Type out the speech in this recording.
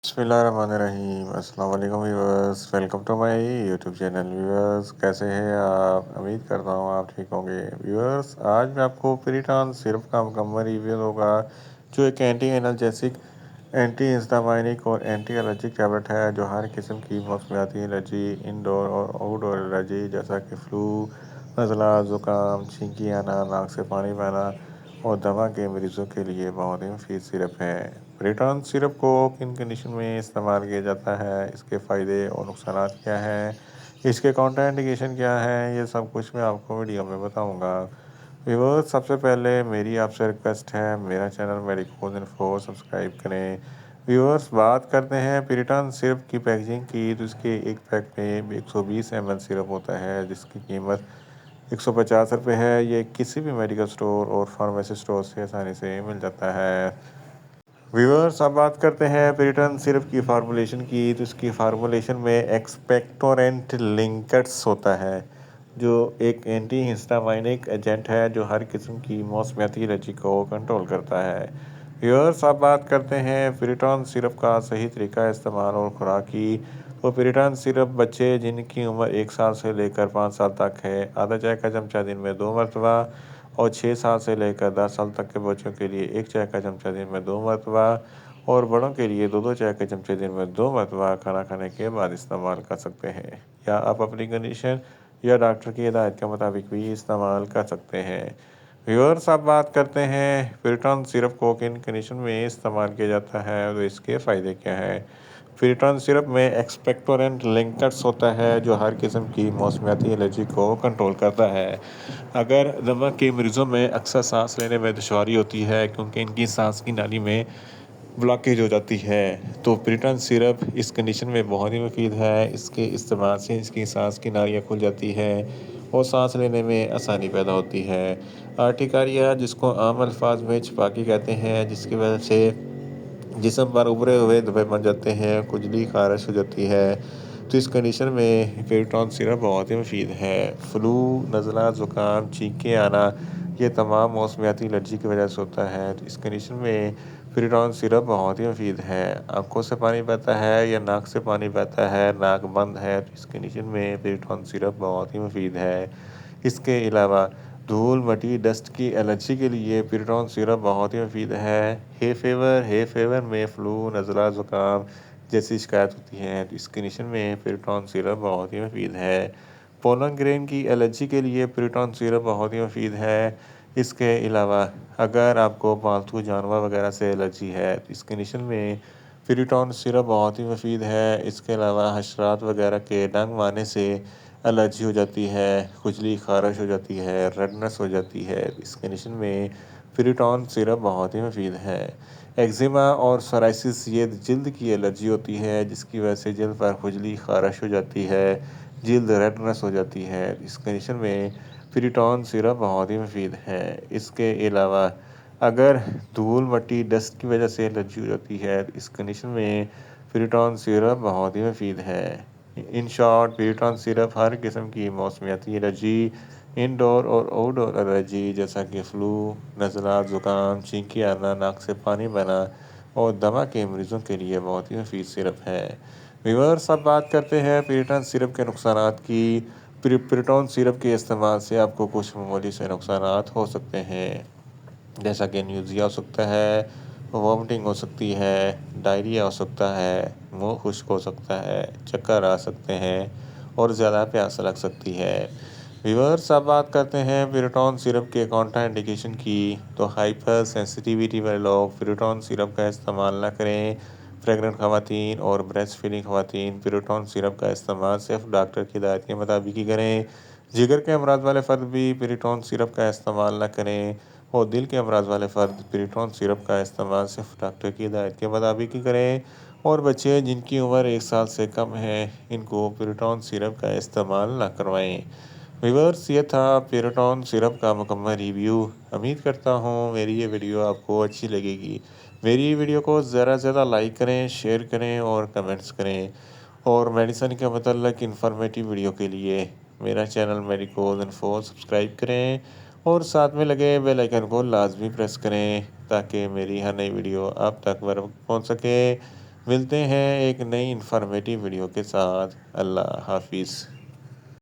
बिस्मिल्लाहिर्रहमानिर्रहीम। अस्सलाम वालेकुम viewers, welcome to my YouTube channel. Viewers, कैसे हैं आप? उम्मीद करता हूँ आप ठीक होंगे। व्यूअर्स, आज मैं आपको पिरिटॉन सिरप का मुकम्मल रिव्यू दूंगा, जो एक एंटी एनर्जेसिक, एंटी हिस्टामाइनिक और एंटी एलर्जिक टैबलेट है, जो हर किस्म की मौसमियाती एलर्जी, इंडोर और आउटडोर एलर्जी जैसा कि फ्लू, नज़ला, ज़ुकाम, छींकी आना, नाक से पानी बहना और दमा के मरीज़ों के लिए बहुत ही मुफीद सिरप है। ब्रिटॉन सिरप को किन कंडीशन में इस्तेमाल किया जाता है, इसके फ़ायदे और नुकसान क्या हैं, इसके काउंटर इंडिकेशन क्या है, ये सब कुछ मैं आपको वीडियो में बताऊंगा। व्यूअर्स, सबसे पहले मेरी आपसे रिक्वेस्ट है, मेरा चैनल मेडिकोज इन्फो सब्सक्राइब करें। व्यूअर्स, बात करते हैं पिरिटॉन सिरप की पैकेजिंग की, तो इसके एक पैक में 120 ml सिरप होता है, जिसकी कीमत 150 रुपये है। ये किसी भी मेडिकल स्टोर और फार्मेसी स्टोर से आसानी से मिल जाता है। व्यूअर्स, अब बात करते हैं पिरिटन सिरप की फार्मूलेशन की, तो इसकी फार्मूलेशन में एक्सपेक्टोरेंट लिंकर्स होता है, जो एक एंटी हिस्टामाइनिक एजेंट है, जो हर किस्म की मौसमियाती एलर्जी को कंट्रोल करता है। व्यूअर्स, अब बात करते हैं पिरिटॉन सिरप का सही तरीका इस्तेमाल और खुराक की, तो पिरिटॉन सिरप बच्चे जिनकी उम्र 1 साल से लेकर 5 साल तक है, आधा चाय का चमचा दिन में 2 मरतबा, और 6 साल से लेकर 10 साल तक के बच्चों के लिए 1 चाय का चमचा दिन में 2 मरतबा, और बड़ों के लिए दो दो चाय के चमचे दिन में 2 मरतबा खाना खाने के बाद इस्तेमाल कर सकते हैं, या आप अपनी कंडीशन या डॉक्टर की हिदायत के मुताबिक भी इस्तेमाल कर सकते हैं। व्यूअर्स, अब बात करते हैं पिरिटॉन सिरप को किन कंडीशन में इस्तेमाल किया जाता है, तो इसके फ़ायदे क्या हैं। पिरिटॉन सिरप में एक्सपेक्टोरेंट लिंकर्स होता है, जो हर किस्म की मौसमियाती एलर्जी को कंट्रोल करता है। अगर दमा के मरीज़ों में अक्सर सांस लेने में दुश्वारी होती है, क्योंकि इनकी सांस की नाली में ब्लॉकेज हो जाती है, तो पिरिटॉन सिरप इस कंडीशन में बहुत ही मुफीद है। इसके इस्तेमाल से इसकी सांस की नालियाँ खुल जाती है और सांस लेने में आसानी पैदा होती है। आर्टिकारिया, जिसको आम अल्फाज में छपाकी कहते हैं, जिसकी वजह से जिस्म पर उभरे हुए धब्बे बन जाते हैं, खुजली खारिश हो जाती है, तो इस कंडीशन में पिरिटॉन सिरप बहुत ही मुफीद है। फ्लू, नज़ला, ज़ुकाम, छींकें आना, ये तमाम मौसमियाती एलर्जी की वजह से होता है, तो इस कंडीशन में पिरिटॉन सिरप बहुत ही मुफीद है। आंखों से पानी बहता है या नाक से पानी बहता है, नाक बंद है, तो इस कंडीशन में पिरिटॉन सिरप बहुत ही मुफीद है। इसके अलावा धूल, मिट्टी, डस्ट की एलर्जी के लिए पिरिटॉन सिरप बहुत ही मुफीद है। हे फेवर में फ्लू, नज़ला, ज़ुकाम जैसी शिकायत होती है, तो इस कंडीशन में पिरिटॉन सिरप बहुत ही मुफीद है। पोलन ग्रेन की एलर्जी के लिए पिरिटॉन सिरप बहुत ही मुफीद है। इसके अलावा अगर आपको पालतू जानवर वगैरह से एलर्जी है, तो इस कंडीशन में पिरिटॉन सिरप बहुत ही मुफीद है। इसके अलावा हशरात वगैरह के डंग मारने से एलर्जी हो जाती है, खुजली खारिश हो जाती है, रेडनेस हो जाती है, इस कंडीशन में पिरिटॉन सिरप बहुत ही मुफीद है। एक्जिमा और सोराइसिस, ये जल्द की एलर्जी होती है, जिसकी वजह से जल्द पर खुजली खारिश हो जाती है, जल्द रेडनेस हो जाती है, इस कंडीशन में पिरिटॉन सिरप बहुत ही मुफीद है। इसके अलावा अगर धूल, मिट्टी, डस्ट की वजह से एलर्जी हो जाती है, तो इस कंडीशन में पिरिटॉन सिरप बहुत ही मुफीद है। इन शॉर्ट, पिरिटॉन सिरप हर किस्म की मौसमियाती एलर्जी, इंडोर और आउटडोर एलर्जी जैसा कि फ्लू, नज़ला, ज़ुकाम, छींकी आना, नाक से पानी बहना और दमा के मरीज़ों के लिए बहुत ही मुफीद सिरप है। व्यूअर्स, अब बात करते हैं पिरिटॉन सिरप के नुकसानात की। पिरिटॉन सिरप के इस्तेमाल से आपको कुछ मामूली से नुकसानात हो सकते हैं, जैसा कि न्यूज़िया हो सकता है, वॉमिटिंग हो सकती है, डायरिया हो सकता है, मुंह खुश्क हो सकता है, चक्कर आ सकते हैं और ज़्यादा प्यास लग सकती है। व्यूअर्स, अब बात करते हैं पिरिटॉन सिरप के काउंटर इंडिकेशन की, तो हाइपर सेंसिटिविटी वाले लोग पिरिटॉन सिरप का इस्तेमाल ना करें। प्रेग्नेंट खवातीन और ब्रेस्ट फीडिंग खवातीन पिरिटॉन सिरप का इस्तेमाल सिर्फ डॉक्टर की हिदायत के मुताबिक ही करें। जिगर के अमराज वाले फ़र्द भी पिरिटॉन सिरप का इस्तेमाल ना करें, और दिल के अमराज वाले फ़र्द पिरिटॉन सिरप का इस्तेमाल सिर्फ डॉक्टर की हिदायत के मुताबिक ही करें। और बच्चे जिनकी उम्र 1 साल से कम है, इनको पिरिटॉन सिरप का इस्तेमाल ना करवाएं। व्यूअर्स, ये था पिरिटॉन सिरप का मुकम्मल रिव्यू। उम्मीद करता हूँ मेरी ये वीडियो आपको अच्छी लगेगी। मेरी वीडियो को ज़्यादा से ज़्यादा लाइक करें, शेयर करें और कमेंट्स करें। और मेडिसिन के मतलब इन्फॉर्मेटिव वीडियो के लिए मेरा चैनल मेडिकोज इन्फो सब्सक्राइब करें और साथ में लगे बेल आइकन को लाजमी प्रेस करें, ताकि मेरी हर नई वीडियो आप तक बर वक्त पहुँच सके। ملتے ہیں ایک نئی انفارمیٹیو ویڈیو کے ساتھ۔ اللہ حافظ۔